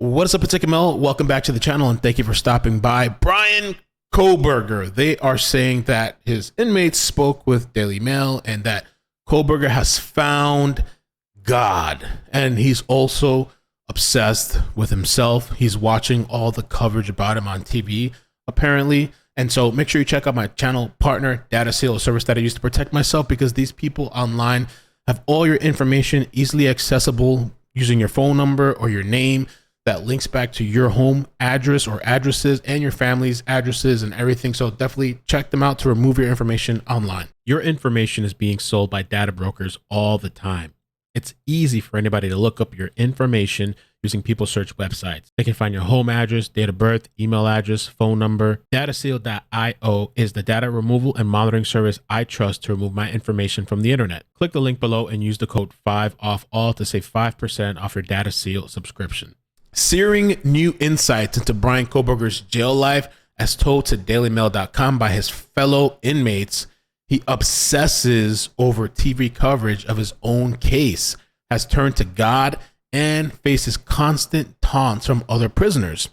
What is up, it's Mel. Welcome back to the channel and thank you for stopping by. Bryan Kohberger, they are saying that his inmates spoke with Daily Mail and that Kohberger has found God. And he's also obsessed with himself. He's watching all the coverage about him on TV, apparently. And so make sure you check out my channel partner, Data Seal, a service that I use to protect myself, because these people online have all your information easily accessible using your phone number or your name that links back to your home address or addresses and your family's addresses and everything. So definitely check them out to remove your information online. Your information is being sold by data brokers all the time. It's easy for anybody to look up your information using people search websites. They can find your home address, date of birth, email address, phone number. Dataseal.io is the data removal and monitoring service I trust to remove my information from the internet. Click the link below and use the code 5OFFALL to save 5% off your Data Seal subscription. Searing new insights into Bryan Kohberger's jail life, as told to dailymail.com by his fellow inmates. He obsesses over TV coverage of his own case, has turned to God, and faces constant taunts from other prisoners.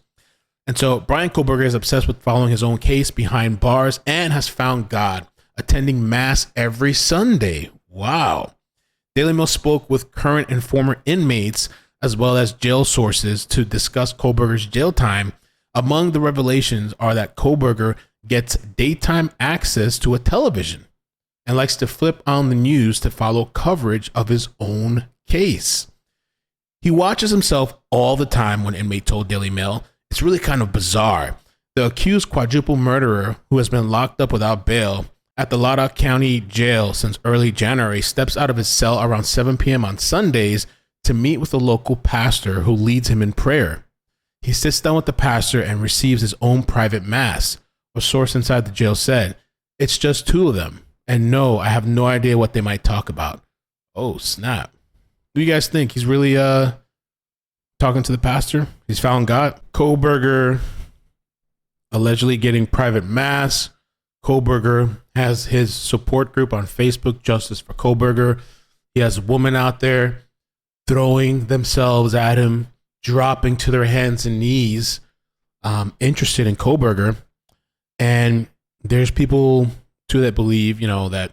And so Bryan Kohberger is obsessed with following his own case behind bars and has found God, attending mass every Sunday. Wow. Daily Mail spoke with current and former inmates as well as jail sources to discuss Kohberger's jail time. Among the revelations are that Kohberger gets daytime access to a television and likes to flip on the news to follow coverage of his own case. He watches himself all the time, one inmate told Daily Mail. It's really kind of bizarre. The accused quadruple murderer, who has been locked up without bail at the Lara County Jail since early January, steps out of his cell around 7 p.m. on Sundays to meet with a local pastor who leads him in prayer. He sits down with the pastor and receives his own private mass. A source inside the jail said, "It's just two of them. And no, I have no idea what they might talk about." Oh, snap. Do you guys think he's really talking to the pastor? He's found God? Kohberger allegedly getting private mass. Kohberger has his support group on Facebook, Justice for Kohberger. He has women out there throwing themselves at him, dropping to their hands and knees, interested in Kohberger. And there's people too that believe, that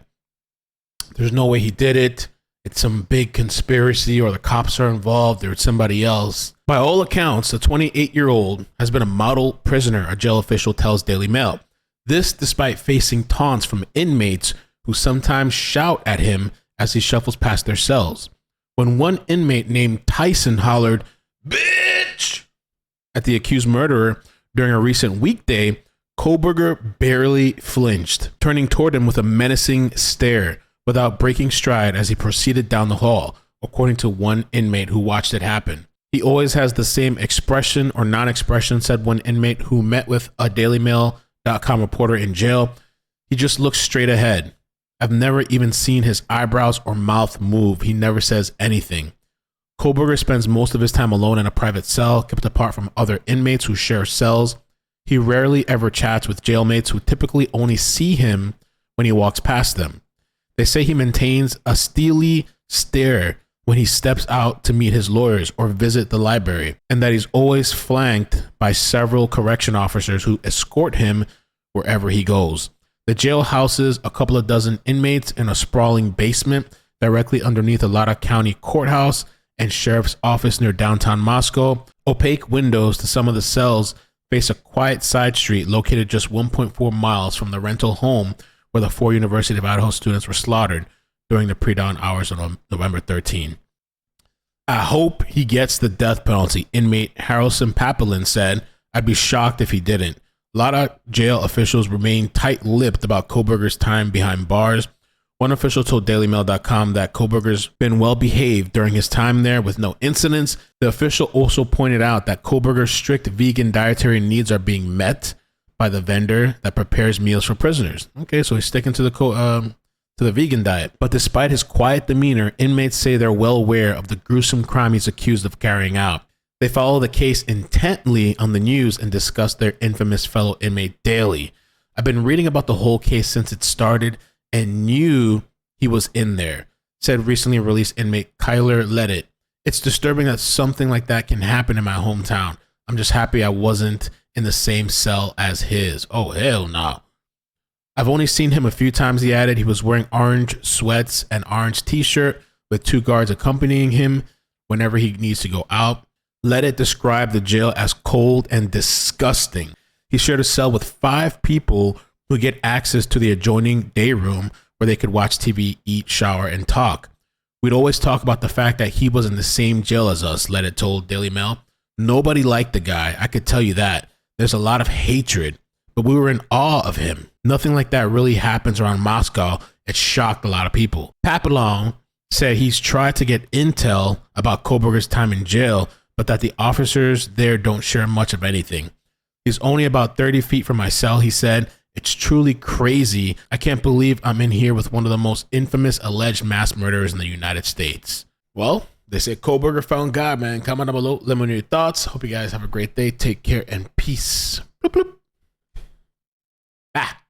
there's no way he did it. It's some big conspiracy, or the cops are involved, or it's somebody else. By all accounts, the 28-year-old has been a model prisoner, a jail official tells Daily Mail. This despite facing taunts from inmates who sometimes shout at him as he shuffles past their cells. When one inmate named Tyson hollered, "Bitch!" at the accused murderer during a recent weekday, Kohberger barely flinched, turning toward him with a menacing stare without breaking stride as he proceeded down the hall, according to one inmate who watched it happen. "He always has the same expression or non-expression," said one inmate who met with a dailymail.com reporter in jail. "He just looks straight ahead. I've never even seen his eyebrows or mouth move. He never says anything." Kohberger spends most of his time alone in a private cell, kept apart from other inmates who share cells. He rarely ever chats with jailmates who typically only see him when he walks past them. They say he maintains a steely stare when he steps out to meet his lawyers or visit the library, and that he's always flanked by several correction officers who escort him wherever he goes. The jail houses a couple of dozen inmates in a sprawling basement directly underneath the Lara County Courthouse and Sheriff's Office near downtown Moscow. Opaque windows to some of the cells face a quiet side street located just 1.4 miles from the rental home where the 4 University of Idaho students were slaughtered during the pre-dawn hours on November 13. "I hope he gets the death penalty," inmate Harrelson Papelin said. "I'd be shocked if he didn't." A lot of jail officials remain tight-lipped about Kohberger's time behind bars. One official told dailymail.com that Kohberger's been well behaved during his time there with no incidents. The official also pointed out that Kohberger's strict vegan dietary needs are being met by the vendor that prepares meals for prisoners. Okay, so he's sticking to the vegan diet. But despite his quiet demeanor, inmates say they're well aware of the gruesome crime he's accused of carrying out. They follow the case intently on the news and discuss their infamous fellow inmate daily. "I've been reading about the whole case since it started and knew he was in there," said recently released inmate Kyler Leddit. It's disturbing that something like that can happen in my hometown. I'm just happy I wasn't in the same cell as his. Oh, hell no. I've only seen him a few times, he added. He was wearing orange sweats and orange t-shirt with 2 guards accompanying him whenever he needs to go out. Let it describe the jail as cold and disgusting. He shared a cell with 5 people who get access to the adjoining day room where they could watch TV, eat, shower, and talk. We'd always talk about the fact that he was in the same jail as us, Let it told Daily Mail. Nobody liked the guy, I could tell you that. There's a lot of hatred, but we were in awe of him. Nothing like that really happens around Moscow. It shocked a lot of people. Papillon said he's tried to get intel about Kohberger's time in jail, but that the officers there don't share much of anything. He's only about 30 feet from my cell, he said. It's truly crazy. I can't believe I'm in here with one of the most infamous alleged mass murderers in the United States. Well, they say Kohberger found God, man. Comment down below. Let me know your thoughts. Hope you guys have a great day. Take care and peace. Bloop, bloop. Ah.